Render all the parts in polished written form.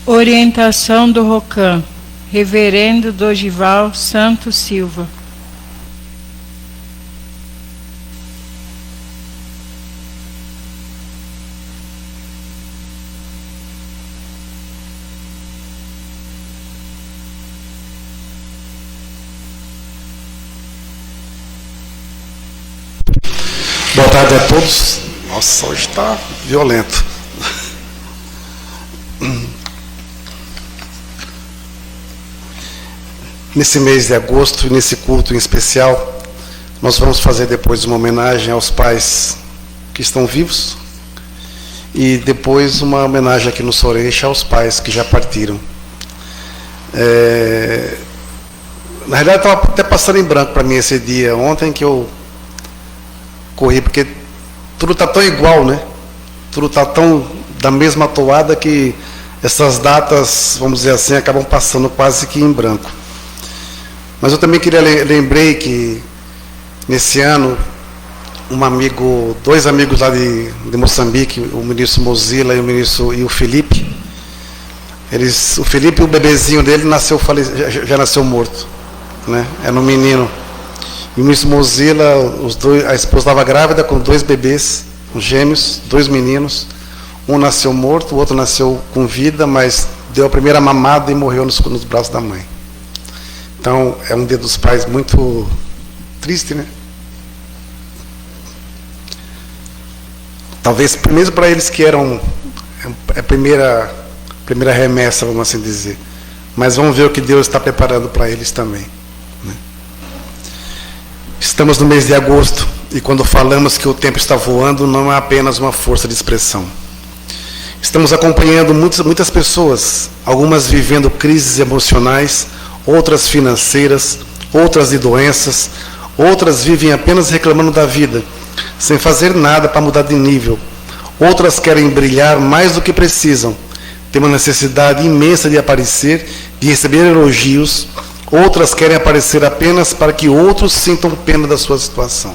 Orientação do ROCAM, Reverendo Dorival Santos Silva. Boa tarde a todos. Nossa, hoje está violento. Nesse mês de agosto e nesse culto em especial, nós vamos fazer depois uma homenagem aos pais que estão vivos e depois uma homenagem aqui no Soreixa aos pais que já partiram. Na realidade, estava até passando em branco para mim esse dia ontem que eu corri, porque tudo está tão igual, né? Tudo está tão da mesma toada que essas datas, vamos dizer assim, acabam passando quase que em branco. Mas eu também lembrei que nesse ano dois amigos lá de Moçambique, o ministro Mozilla e o Felipe, o Felipe, o bebezinho dele já nasceu morto, né? Era um menino. E o ministro Mozilla, a esposa estava grávida com 2 bebês, gêmeos, 2 meninos. Um nasceu morto, o outro nasceu com vida, mas deu a primeira mamada e morreu nos braços da mãe. Então, é um dia dos pais muito triste, né? Talvez, mesmo para eles que eram a primeira remessa, vamos assim dizer. Mas vamos ver o que Deus está preparando para eles também, né? Estamos no mês de agosto e quando falamos que o tempo está voando, não é apenas uma força de expressão. Estamos acompanhando muitas pessoas, algumas vivendo crises emocionais, outras financeiras, outras de doenças, outras vivem apenas reclamando da vida, sem fazer nada para mudar de nível. Outras querem brilhar mais do que precisam, têm uma necessidade imensa de aparecer, de receber elogios. Outras querem aparecer apenas para que outros sintam pena da sua situação.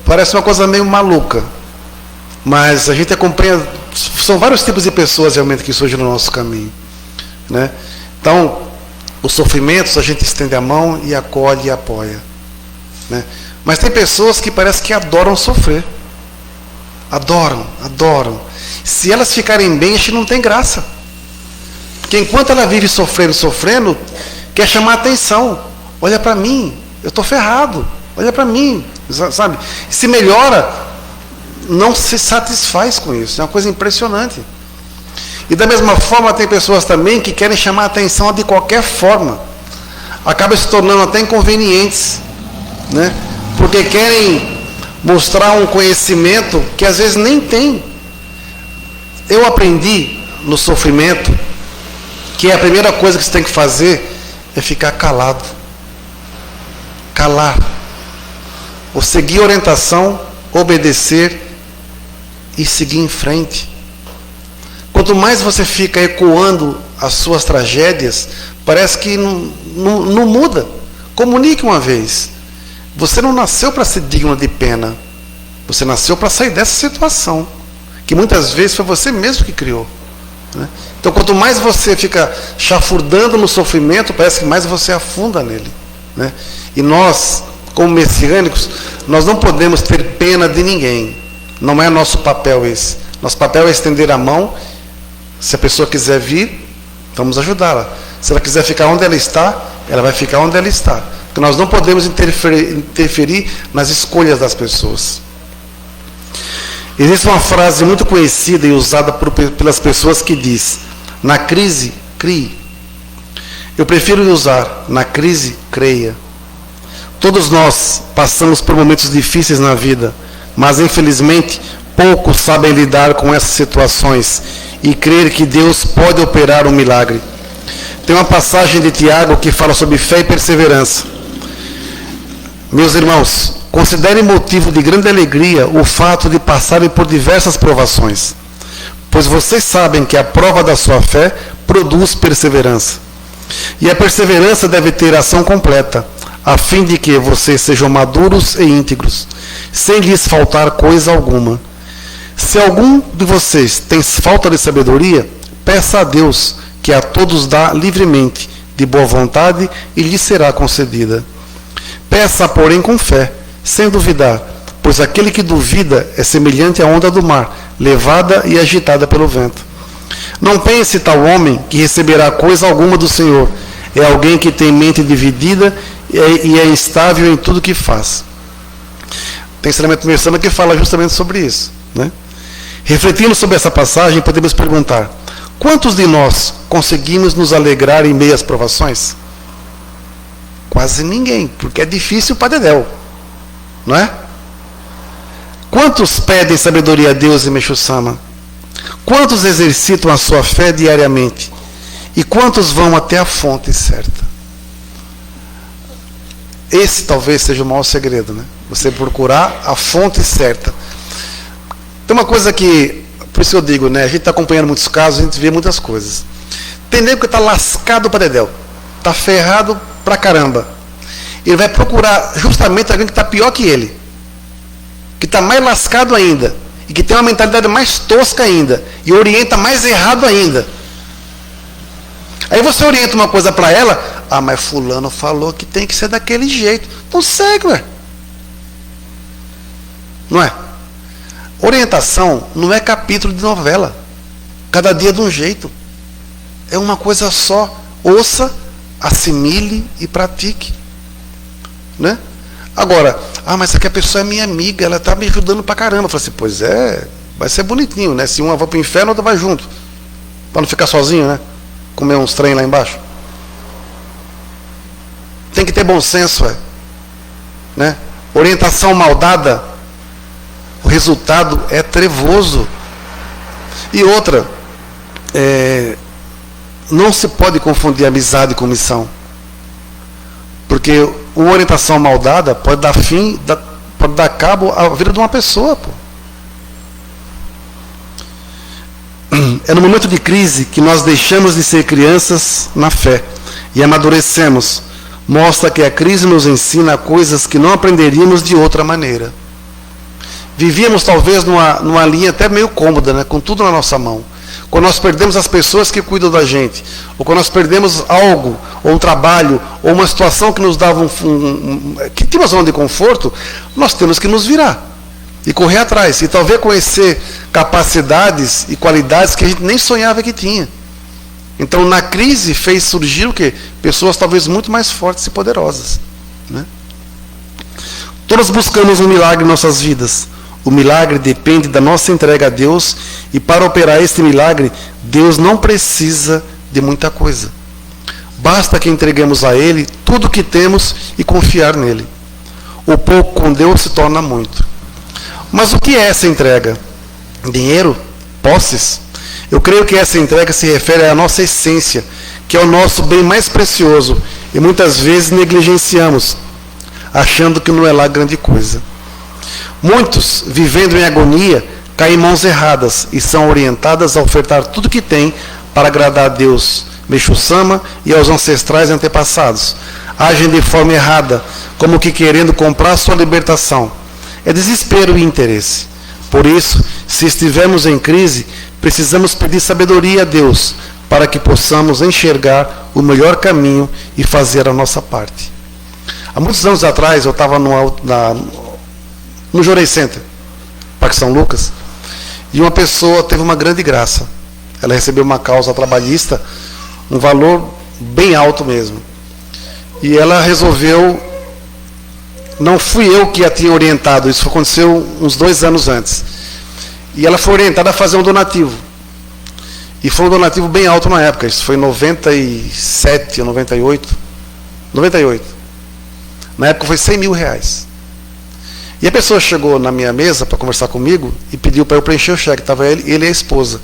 Parece uma coisa meio maluca, mas a gente acompanha, são vários tipos de pessoas realmente que surgem no nosso caminho, né? Então, os sofrimentos a gente estende a mão e acolhe e apoia, né? Mas tem pessoas que parece que adoram sofrer. Adoram. Se elas ficarem bem, a gente não tem graça. Porque enquanto ela vive sofrendo, quer chamar atenção. Olha para mim, eu estou ferrado. Olha para mim, sabe? Se melhora, não se satisfaz com isso. É uma coisa impressionante. E da mesma forma, tem pessoas também que querem chamar atenção de qualquer forma. Acabam se tornando até inconvenientes, né? Porque querem mostrar um conhecimento que às vezes nem tem. Eu aprendi no sofrimento que a primeira coisa que você tem que fazer é ficar calado. Calar. Ou seguir orientação, obedecer e seguir em frente. Quanto mais você fica ecoando as suas tragédias, parece que não muda. Comunique uma vez. Você não nasceu para ser digno de pena. Você nasceu para sair dessa situação, que muitas vezes foi você mesmo que criou, né? Então, quanto mais você fica chafurdando no sofrimento, parece que mais você afunda nele, né? E nós, como messiânicos, nós não podemos ter pena de ninguém. Não é nosso papel esse. Nosso papel é estender a mão. Se a pessoa quiser vir, vamos ajudá-la. Se ela quiser ficar onde ela está, ela vai ficar onde ela está. Porque nós não podemos interferir nas escolhas das pessoas. Existe uma frase muito conhecida e usada pelas pessoas que diz: na crise, crie. Eu prefiro usar: na crise, creia. Todos nós passamos por momentos difíceis na vida, mas infelizmente poucos sabem lidar com essas situações e crer que Deus pode operar um milagre. Tem uma passagem de Tiago que fala sobre fé e perseverança. Meus irmãos, considerem motivo de grande alegria o fato de passarem por diversas provações, pois vocês sabem que a prova da sua fé produz perseverança. E a perseverança deve ter ação completa, a fim de que vocês sejam maduros e íntegros, sem lhes faltar coisa alguma. Se algum de vocês tem falta de sabedoria, peça a Deus, que a todos dá livremente, de boa vontade, e lhe será concedida. Peça, porém, com fé, sem duvidar, pois aquele que duvida é semelhante à onda do mar, levada e agitada pelo vento. Não pense tal homem que receberá coisa alguma do Senhor. É alguém que tem mente dividida e é instável em tudo que faz. Tem ensinamento messiânico que fala justamente sobre isso, né? Refletindo sobre essa passagem, podemos perguntar: quantos de nós conseguimos nos alegrar em meio às provações? Quase ninguém, porque é difícil para dedéu, não é? Quantos pedem sabedoria a Deus em Meixo-sama? Quantos exercitam a sua fé diariamente? E quantos vão até a fonte certa? Esse talvez seja o maior segredo, né? Você procurar a fonte certa. Tem uma coisa que, por isso eu digo, né? A gente está acompanhando muitos casos, a gente vê muitas coisas. Tem nego que está lascado para dedéu, está ferrado pra caramba. Ele vai procurar justamente alguém que está pior que ele, que está mais lascado ainda, e que tem uma mentalidade mais tosca ainda, e orienta mais errado ainda. Aí você orienta uma coisa para ela: ah, mas fulano falou que tem que ser daquele jeito. Então segue, ué. Não é? Orientação não é capítulo de novela. Cada dia de um jeito. É uma coisa só. Ouça, assimile e pratique. Né? Agora, ah, mas aqui a pessoa é minha amiga, ela está me ajudando pra caramba. Eu falei assim: pois é, vai ser bonitinho, né? Se uma vai pro inferno, a outra vai junto. Para não ficar sozinho, né? Comer uns trem lá embaixo. Tem que ter bom senso, né? Orientação mal dada, o resultado é trevoso. E outra, não se pode confundir amizade com missão. Porque uma orientação mal dada pode dar pode dar cabo à vida de uma pessoa, pô. É no momento de crise que nós deixamos de ser crianças na fé e amadurecemos. Mostra que a crise nos ensina coisas que não aprenderíamos de outra maneira. Vivíamos talvez numa linha até meio cômoda, né? Com tudo na nossa mão. Quando nós perdemos as pessoas que cuidam da gente, ou quando nós perdemos algo, ou um trabalho, ou uma situação que nos dava que tinha uma zona de conforto, nós temos que nos virar e correr atrás, e talvez conhecer capacidades e qualidades que a gente nem sonhava que tinha. Então, na crise, fez surgir o quê? Pessoas talvez muito mais fortes e poderosas, né? Todos buscamos um milagre em nossas vidas. O milagre depende da nossa entrega a Deus, e para operar este milagre, Deus não precisa de muita coisa. Basta que entreguemos a Ele tudo o que temos e confiar nele. O pouco com Deus se torna muito. Mas o que é essa entrega? Dinheiro? Posses? Eu creio que essa entrega se refere à nossa essência, que é o nosso bem mais precioso, e muitas vezes negligenciamos, achando que não é lá grande coisa. Muitos, vivendo em agonia, caem em mãos erradas e são orientadas a ofertar tudo que têm para agradar a Deus, Meixo-sama, e aos ancestrais antepassados. Agem de forma errada, como que querendo comprar sua libertação. É desespero e interesse. Por isso, se estivermos em crise, precisamos pedir sabedoria a Deus, para que possamos enxergar o melhor caminho e fazer a nossa parte. Há muitos anos atrás, eu estava no Jorei Center, Parque São Lucas, e uma pessoa teve uma grande graça. Ela recebeu uma causa trabalhista, um valor bem alto mesmo. E ela resolveu, não fui eu que a tinha orientado, isso aconteceu uns 2 anos antes. E ela foi orientada a fazer um donativo. E foi um donativo bem alto na época, isso foi em 97 ou 98. 98. Na época foi R$100 mil. E a pessoa chegou na minha mesa para conversar comigo e pediu para eu preencher o cheque. Estava ele e a esposa.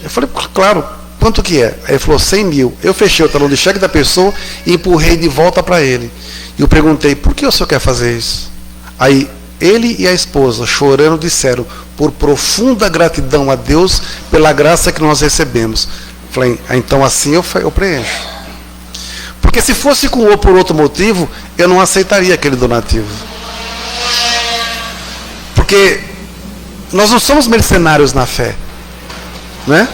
Eu falei: claro, quanto que é? Aí ele falou: 100 mil. Eu fechei o talão de cheque da pessoa e empurrei de volta para ele. E eu perguntei: por que o senhor quer fazer isso? Aí ele e a esposa, chorando, disseram: por profunda gratidão a Deus pela graça que nós recebemos. Falei: então assim eu preencho. Porque se fosse com ou por outro motivo, eu não aceitaria aquele donativo. Porque nós não somos mercenários na fé, né?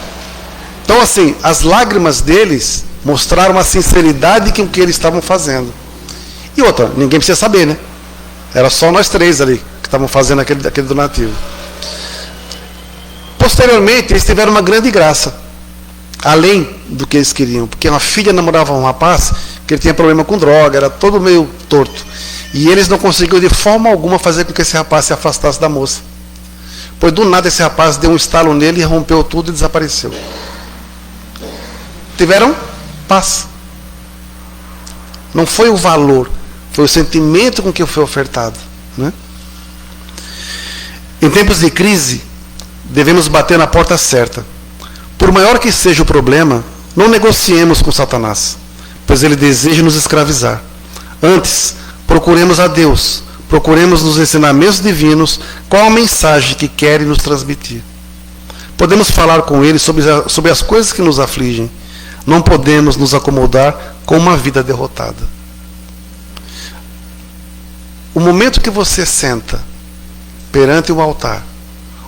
Então, assim, as lágrimas deles mostraram a sinceridade com que eles estavam fazendo. E outra, ninguém precisa saber, né? Era só nós três ali que estavam fazendo aquele donativo. Posteriormente, eles tiveram uma grande graça, além do que eles queriam, porque uma filha namorava um rapaz que ele tinha problema com droga, era todo meio torto. E eles não conseguiram de forma alguma fazer com que esse rapaz se afastasse da moça. Pois do nada esse rapaz deu um estalo nele, rompeu tudo e desapareceu. Tiveram paz. Não foi o valor, foi o sentimento com que foi ofertado, né? Em tempos de crise, devemos bater na porta certa. Por maior que seja o problema, não negociemos com Satanás, pois ele deseja nos escravizar. Antes, procuremos a Deus, procuremos nos ensinamentos divinos qual a mensagem que quer nos transmitir. Podemos falar com ele sobre as coisas que nos afligem. Não podemos nos acomodar com uma vida derrotada. O momento que você senta perante o altar,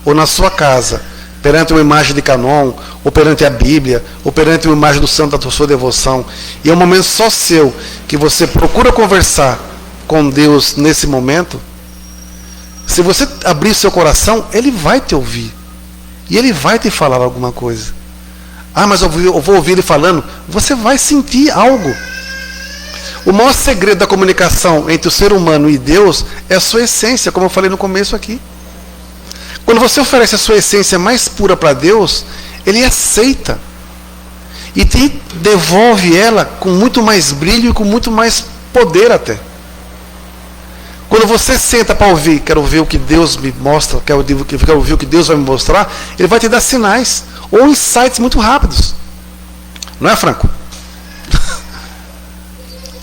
ou na sua casa, perante uma imagem de Canon, ou perante a Bíblia, ou perante uma imagem do santo da sua devoção, e é um momento só seu, que você procura conversar com Deus nesse momento, se você abrir seu coração, Ele vai te ouvir. E Ele vai te falar alguma coisa. Ah, mas eu vou ouvir Ele falando. Você vai sentir algo. O maior segredo da comunicação entre o ser humano e Deus é a sua essência, como eu falei no começo aqui. Quando você oferece a sua essência mais pura para Deus, Ele aceita. E te devolve ela com muito mais brilho e com muito mais poder até. Quando você senta para ouvir, quero ver o que Deus me mostra, quero ouvir o que Deus vai me mostrar, Ele vai te dar sinais, ou insights muito rápidos. Não é, Franco?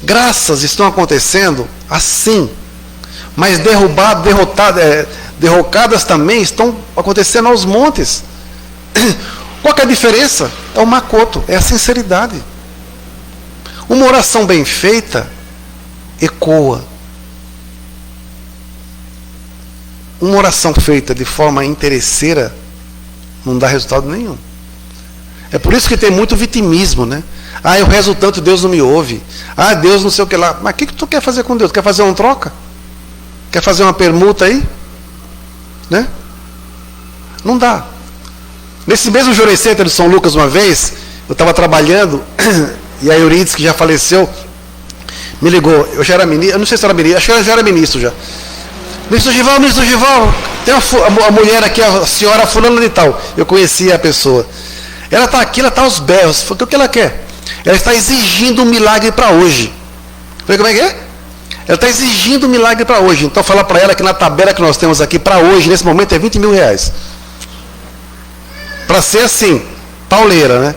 Graças estão acontecendo assim, mas derrocadas também estão acontecendo aos montes. Qual que é a diferença? É o macoto, é a sinceridade. Uma oração bem feita ecoa. Uma oração feita de forma interesseira não dá resultado nenhum. É por isso que tem muito vitimismo, né? Ah, eu rezo tanto, Deus não me ouve. Ah, Deus não sei o que lá. Mas o que tu quer fazer com Deus? Quer fazer uma troca? Quer fazer uma permuta aí? Né? Não dá. Nesse mesmo Jurei Center de São Lucas, uma vez, eu estava trabalhando, e a Euridice, que já faleceu, me ligou. Eu já era ministro, eu não sei se era ministro, acho que eu já era ministro já. Ministro Gival, tem a mulher aqui, a senhora fulana de tal. Eu conhecia a pessoa. Ela está aqui, ela está aos berros. O que ela quer? Ela está exigindo um milagre para hoje. Falei, como é que é? Ela está exigindo um milagre para hoje. Então, falar para ela que na tabela que nós temos aqui para hoje, nesse momento, é 20 mil reais. Para ser assim, pauleira, né?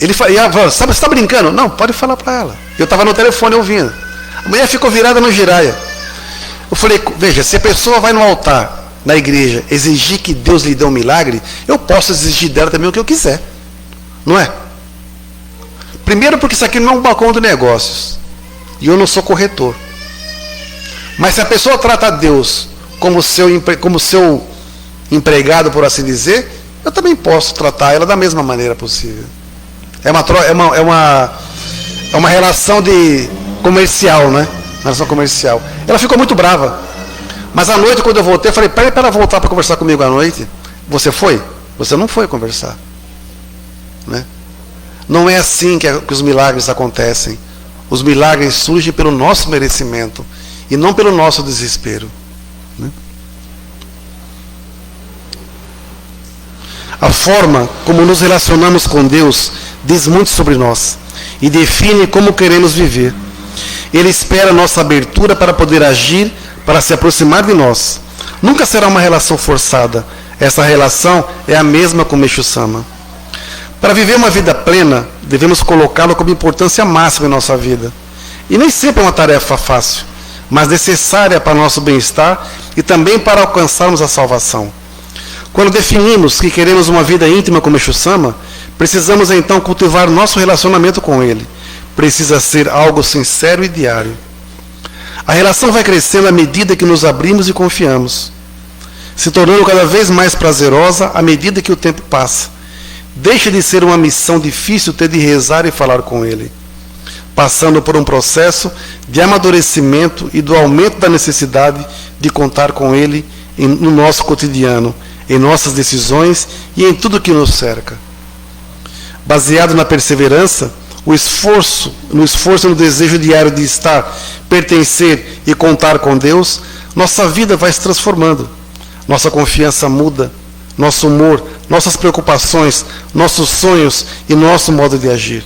Ele falou, você está brincando? Não, pode falar para ela. Eu estava no telefone ouvindo. A mulher ficou virada no giraia. Eu falei, veja, se a pessoa vai no altar, na igreja, exigir que Deus lhe dê um milagre, eu posso exigir dela também o que eu quiser. Não é? Primeiro porque isso aqui não é um balcão de negócios. E eu não sou corretor. Mas se a pessoa trata Deus como seu empregado, por assim dizer, eu também posso tratar ela da mesma maneira possível. É uma relação de comercial, né? Uma relação comercial. Ela ficou muito brava. Mas à noite, quando eu voltei, eu falei, peraí para ela voltar para conversar comigo à noite. Você foi? Você não foi conversar. Né? Não é assim que os milagres acontecem. Os milagres surgem pelo nosso merecimento e não pelo nosso desespero. Né? A forma como nos relacionamos com Deus diz muito sobre nós e define como queremos viver. Ele espera a nossa abertura para poder agir, para se aproximar de nós. Nunca será uma relação forçada. Essa relação é a mesma com Meixo Sama. Para viver uma vida plena, devemos colocá-lo como importância máxima em nossa vida. E nem sempre é uma tarefa fácil, mas necessária para nosso bem-estar e também para alcançarmos a salvação. Quando definimos que queremos uma vida íntima com Meixo Sama, precisamos então cultivar nosso relacionamento com ele. Precisa ser algo sincero e diário. A relação vai crescendo à medida que nos abrimos e confiamos, se tornando cada vez mais prazerosa à medida que o tempo passa. deixa de ser uma missão difícil ter de rezar e falar com Ele, passando por um processo de amadurecimento e do aumento da necessidade de contar com Ele no nosso cotidiano, em nossas decisões e em tudo que nos cerca. Baseado na perseverança, no esforço e no desejo diário de estar, pertencer e contar com Deus, nossa vida vai se transformando. Nossa confiança muda, nosso humor, nossas preocupações, nossos sonhos e nosso modo de agir.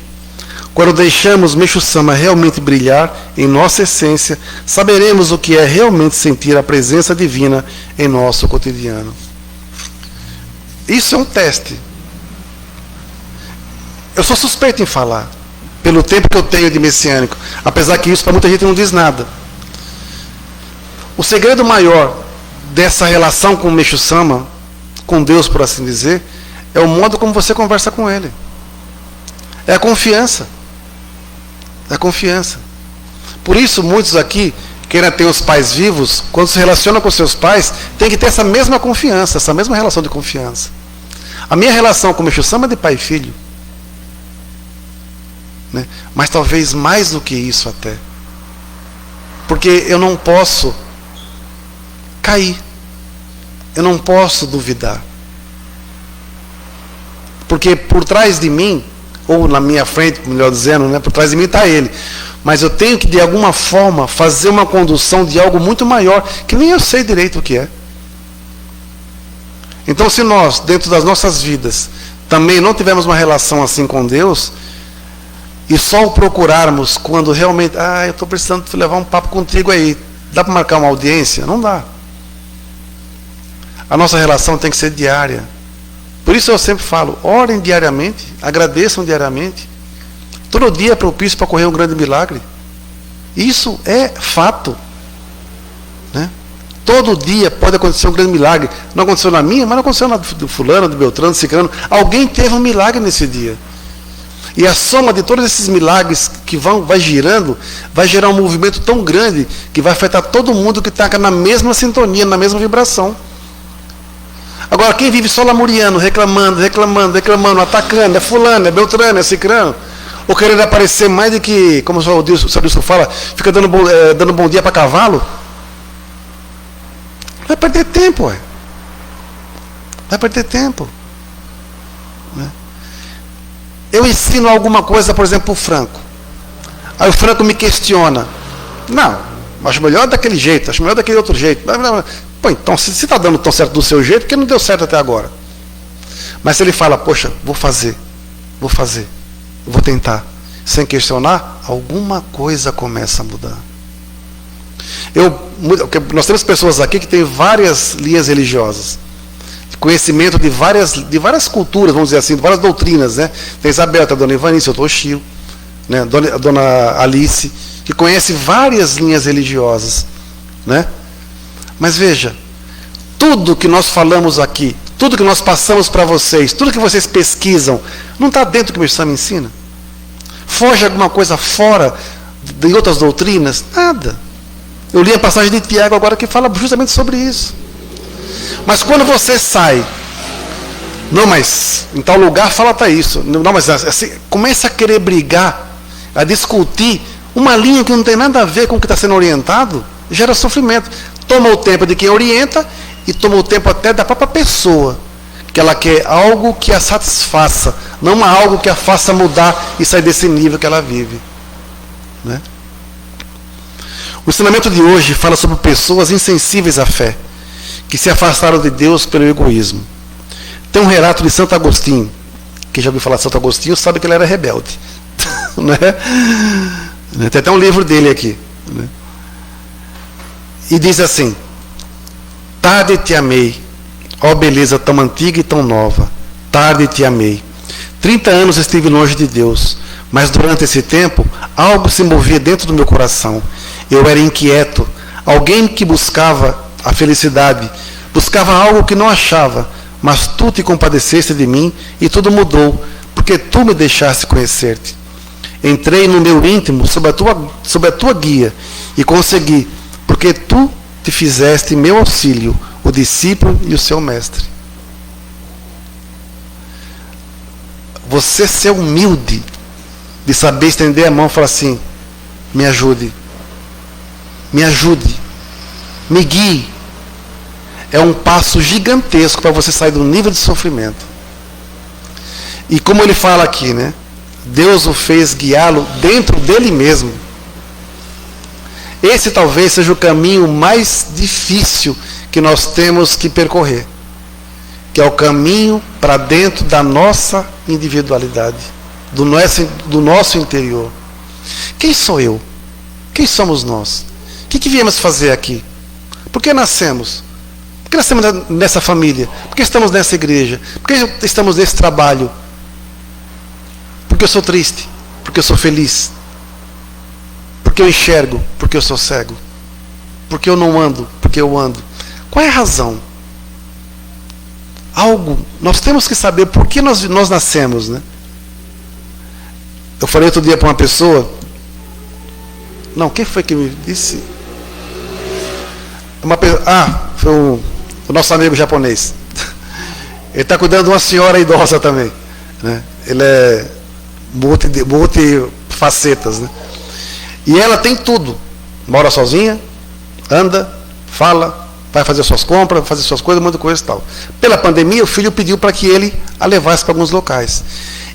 Quando deixamos Meixo Sama realmente brilhar em nossa essência, saberemos o que é realmente sentir a presença divina em nosso cotidiano. Isso é um teste. Eu sou suspeito em falar, pelo tempo que eu tenho de messiânico, apesar que isso para muita gente não diz nada. O segredo maior dessa relação com o Meixo Sama, com Deus, por assim dizer, é o modo como você conversa com Ele. É a confiança. É a confiança. Por isso, muitos aqui, que ainda têm os pais vivos, quando se relacionam com seus pais, tem que ter essa mesma confiança, essa mesma relação de confiança. A minha relação com o Meixo Sama é de pai e filho. Né? Mas talvez mais do que isso até. Porque eu não posso cair. Eu não posso duvidar. Porque por trás de mim, ou na minha frente, melhor dizendo, né, por trás de mim está Ele. Mas eu tenho que, de alguma forma, fazer uma condução de algo muito maior, que nem eu sei direito o que é. Então, se nós, dentro das nossas vidas, também não tivermos uma relação assim com Deus, e só o procurarmos quando realmente, eu estou precisando levar um papo contigo aí, dá para marcar uma audiência? Não dá. A nossa relação tem que ser diária. Por isso eu sempre falo, orem diariamente, agradeçam diariamente. Todo dia é propício para ocorrer um grande milagre. Isso é fato. Né? Todo dia pode acontecer um grande milagre. Não aconteceu na minha, mas não aconteceu na do fulano, do Beltrano, do Cicrano. Alguém teve um milagre nesse dia. E a soma de todos esses milagres que vai girando, vai gerar um movimento tão grande que vai afetar todo mundo que está na mesma sintonia, na mesma vibração. Agora, quem vive só lamuriando, reclamando, atacando, é fulano, é Beltrano, é Cicrano, ou querendo aparecer mais do que, como o senhor Dilson fala, fica dando bom dia para cavalo, vai perder tempo, ué. Vai perder tempo. Né? Eu ensino alguma coisa, por exemplo, para o Franco. Aí o Franco me questiona. Não, acho melhor daquele jeito, acho melhor daquele outro jeito. Pô, então, se está dando tão certo do seu jeito, por que não deu certo até agora? Mas se ele fala, poxa, vou fazer, vou tentar, sem questionar, alguma coisa começa a mudar. Nós temos pessoas aqui que têm várias linhas religiosas, conhecimento de várias culturas, vamos dizer assim, de várias doutrinas, né? Tem Isabel, tem a dona Ivanice, o Toshio, né? A dona Alice, que conhece várias linhas religiosas, né? Mas veja, tudo que nós falamos aqui, tudo que nós passamos para vocês, tudo que vocês pesquisam, não está dentro do que o Meixo Sama ensina? Foge alguma coisa fora de outras doutrinas? Nada. Eu li a passagem de Tiago agora que fala justamente sobre isso. Mas quando você sai, não, mas em tal lugar fala até isso, não, mas assim, começa a querer brigar, a discutir uma linha que não tem nada a ver com o que está sendo orientado, gera sofrimento. Toma o tempo de quem orienta e toma o tempo até da própria pessoa, que ela quer algo que a satisfaça, não algo que a faça mudar e sair desse nível que ela vive. Né? O ensinamento de hoje fala sobre pessoas insensíveis à fé, que se afastaram de Deus pelo egoísmo. Tem um relato de Santo Agostinho. Quem já ouviu falar de Santo Agostinho sabe que ele era rebelde. Né? Tem até um livro dele aqui. Né? E diz assim: tarde te amei, ó beleza tão antiga e tão nova, tarde te amei. 30 anos estive longe de Deus, mas durante esse tempo, algo se movia dentro do meu coração. Eu era inquieto, alguém que buscava a felicidade, buscava algo que não achava, mas tu te compadeceste de mim e tudo mudou, porque tu me deixaste conhecer-te. Entrei no meu íntimo sob a tua guia e consegui, porque tu te fizeste meu auxílio, o discípulo e o seu mestre. você ser humilde, de saber estender a mão e falar assim: me ajude, me ajude, me guie. É um passo gigantesco para você sair do nível de sofrimento. E como ele fala aqui, né? Deus o fez guiá-lo dentro dele mesmo. Esse talvez seja o caminho mais difícil que nós temos que percorrer, que é o caminho para dentro da nossa individualidade, do nosso interior. Quem sou eu? Quem somos nós? O que viemos fazer aqui? Por que nascemos? Por que nascemos nessa família? Por que estamos nessa igreja? Por que estamos nesse trabalho? Porque eu sou triste? Porque eu sou feliz? Porque eu enxergo? Porque eu sou cego? Porque eu não ando? Porque eu ando? Qual é a razão? Algo, nós temos que saber por que nós nascemos, né? Eu falei outro dia para uma pessoa, não, quem foi que me disse? Foi o nosso amigo japonês. Ele está cuidando de uma senhora idosa também, né? Ele é multifacetas, né? E ela tem tudo. Mora sozinha, anda, fala, vai fazer suas compras, vai fazer suas coisas, muita coisa e tal. Pela pandemia, o filho pediu para que ele a levasse para alguns locais.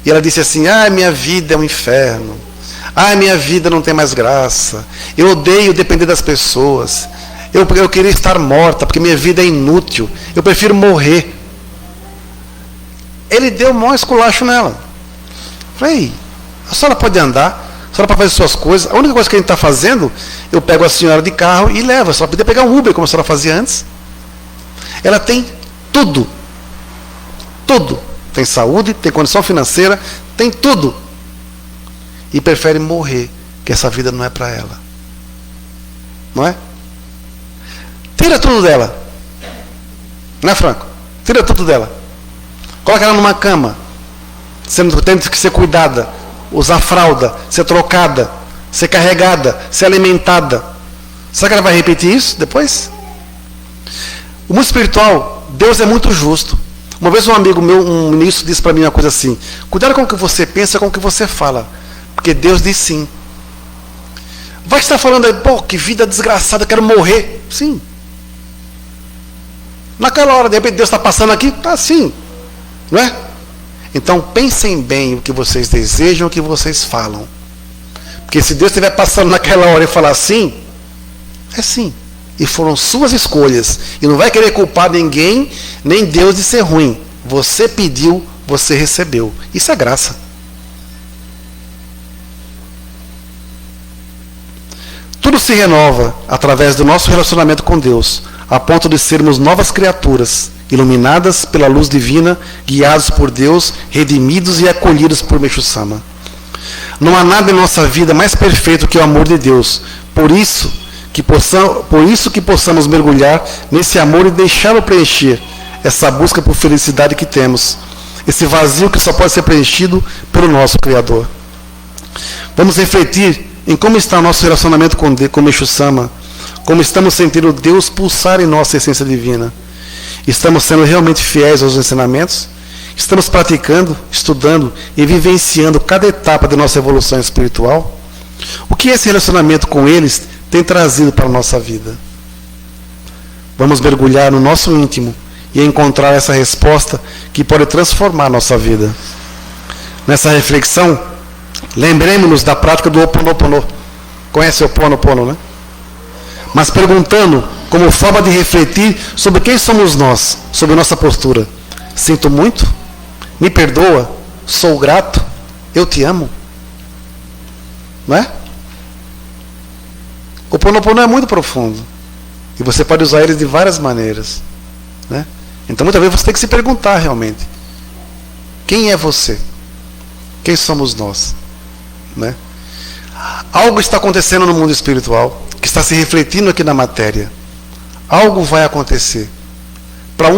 E ela disse assim: minha vida é um inferno. Minha vida não tem mais graça. Eu odeio depender das pessoas. Eu queria estar morta, porque minha vida é inútil. Eu prefiro morrer. Ele deu o maior esculacho nela. Falei: a senhora pode andar, a senhora pode fazer suas coisas. A única coisa que a gente está fazendo, eu pego a senhora de carro e levo. A senhora podia pegar um Uber, como a senhora fazia antes. Ela tem tudo. Tudo. Tem saúde, tem condição financeira, tem tudo. E prefere morrer, que essa vida não é para ela. Não é? Tira tudo dela. Não é, Franco? Tira tudo dela. Coloca ela numa cama, tendo que ser cuidada, usar fralda, ser trocada, ser carregada, ser alimentada. Será que ela vai repetir isso depois? O mundo espiritual, Deus é muito justo. Uma vez um amigo meu, um ministro, disse para mim uma coisa assim: cuidado com o que você pensa, com o que você fala, porque Deus diz sim. Vai estar falando aí: pô, que vida desgraçada, quero morrer. Sim. Naquela hora, de repente, Deus está passando aqui, está assim. Não é? Então, pensem bem o que vocês desejam, o que vocês falam. Porque se Deus estiver passando naquela hora e falar sim, é sim. E foram suas escolhas. E não vai querer culpar ninguém, nem Deus de ser ruim. Você pediu, você recebeu. Isso é graça. Tudo se renova através do nosso relacionamento com Deus, a ponto de sermos novas criaturas, iluminadas pela luz divina, guiados por Deus, redimidos e acolhidos por Meixo Sama. Não há nada em nossa vida mais perfeito que o amor de Deus. Por isso que possamos mergulhar nesse amor e deixá-lo preencher essa busca por felicidade que temos, esse vazio que só pode ser preenchido pelo nosso Criador. Vamos refletir em como está o nosso relacionamento com Meixo Sama, como estamos sentindo Deus pulsar em nossa essência divina. Estamos sendo realmente fiéis aos ensinamentos? Estamos praticando, estudando e vivenciando cada etapa de nossa evolução espiritual? O que esse relacionamento com eles tem trazido para a nossa vida? Vamos mergulhar no nosso íntimo e encontrar essa resposta que pode transformar a nossa vida. Nessa reflexão, lembremos-nos da prática do Ho Oponopono. Conhece o Ho Oponopono, né? Mas perguntando, como forma de refletir sobre quem somos nós, sobre nossa postura. Sinto muito? Me perdoa? Sou grato? Eu te amo? Não é? O Ho Oponopono é muito profundo. E você pode usar ele de várias maneiras. Né? Então muitas vezes você tem que se perguntar realmente: quem é você? Quem somos nós? Né? Algo está acontecendo no mundo espiritual, que está se refletindo aqui na matéria. Algo vai acontecer. Para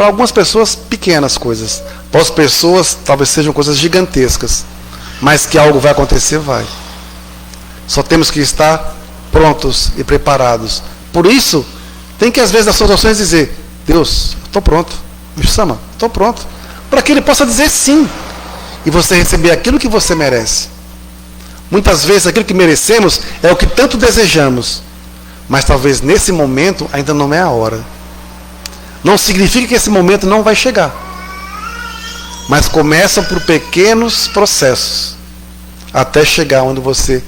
algumas pessoas, pequenas coisas. Para outras pessoas, talvez sejam coisas gigantescas. Mas que algo vai acontecer, vai. Só temos que estar prontos e preparados. Por isso, tem que às vezes nas suas orações dizer: Deus, estou pronto. Meixo Sama, estou pronto. Para que Ele possa dizer sim. e você receber aquilo que você merece. Muitas vezes aquilo que merecemos é o que tanto desejamos, mas talvez nesse momento ainda não é a hora. Não significa que esse momento não vai chegar, mas começam por pequenos processos até chegar onde você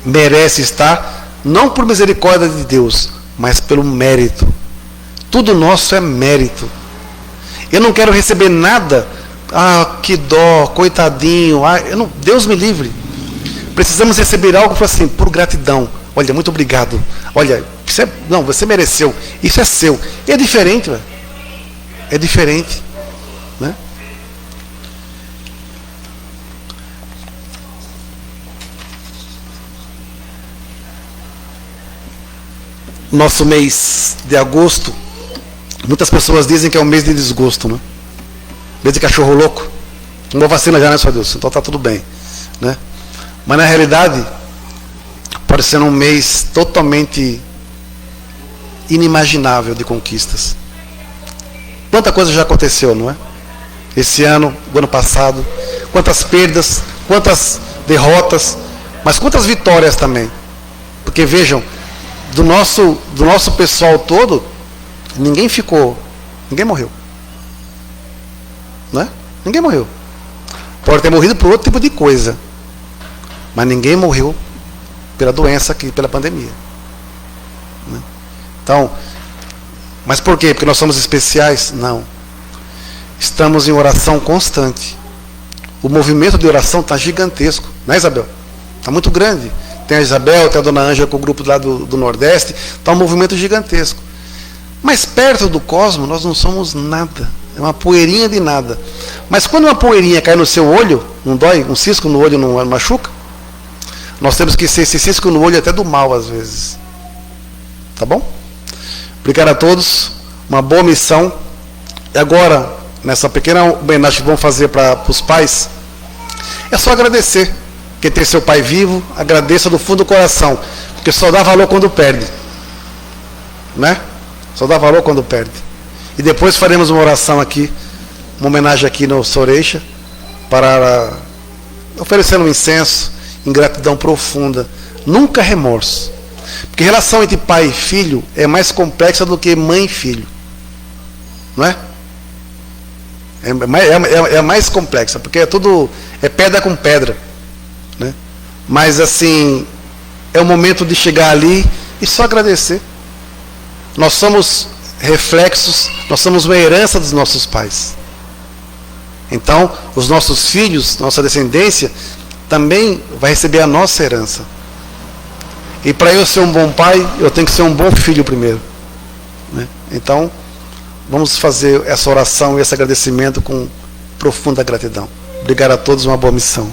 merece estar, não por misericórdia de Deus, mas pelo mérito. Tudo nosso é mérito. Eu não quero receber nada, que dó, coitadinho, Deus me livre. Precisamos receber algo assim, por gratidão. Olha, muito obrigado. Olha, você mereceu. Isso é seu. E é diferente, velho. É diferente, né? Nosso mês de agosto, muitas pessoas dizem que é um mês de desgosto, né? Mês de cachorro louco. Uma vacina já, né, só Deus? Então tá tudo bem, né? Mas na realidade, pode ser um mês totalmente inimaginável de conquistas. Quanta coisa já aconteceu, não é? Esse ano, o ano passado, quantas perdas, quantas derrotas, mas quantas vitórias também. Porque vejam, do nosso pessoal todo, ninguém morreu. Não é? Ninguém morreu. Pode ter morrido por outro tipo de coisa, mas ninguém morreu pela doença aqui, pela pandemia. Né? Então, mas por quê? Porque nós somos especiais? Não. Estamos em oração constante. O movimento de oração está gigantesco, não é, Isabel? Está muito grande. Tem a Isabel, tem a Dona Ângela com o grupo lá do Nordeste. Está um movimento gigantesco. Mas perto do cosmos nós não somos nada. É uma poeirinha de nada. Mas quando uma poeirinha cai no seu olho, não dói? Um cisco no olho não machuca? Nós temos que ser esse cisco no olho até do mal às vezes. Tá bom? Obrigado a todos. Uma boa missão. E agora, nessa pequena homenagem que vamos fazer para os pais, é só agradecer. Quem tem seu pai vivo, agradeça do fundo do coração. Porque só dá valor quando perde. Né? Só dá valor quando perde. E depois faremos uma oração aqui, uma homenagem aqui no Soreixa, para oferecer um incenso em gratidão profunda. Nunca remorso. Porque a relação entre pai e filho é mais complexa do que mãe e filho. Não é? É mais complexa, porque é pedra com pedra. Né? Mas assim, é o momento de chegar ali e só agradecer. Nós somos reflexos, nós somos uma herança dos nossos pais. Então, os nossos filhos, nossa descendência, também vai receber a nossa herança. E para eu ser um bom pai, eu tenho que ser um bom filho primeiro. Né? Então, vamos fazer essa oração e esse agradecimento com profunda gratidão. Obrigado a todos, uma boa missão.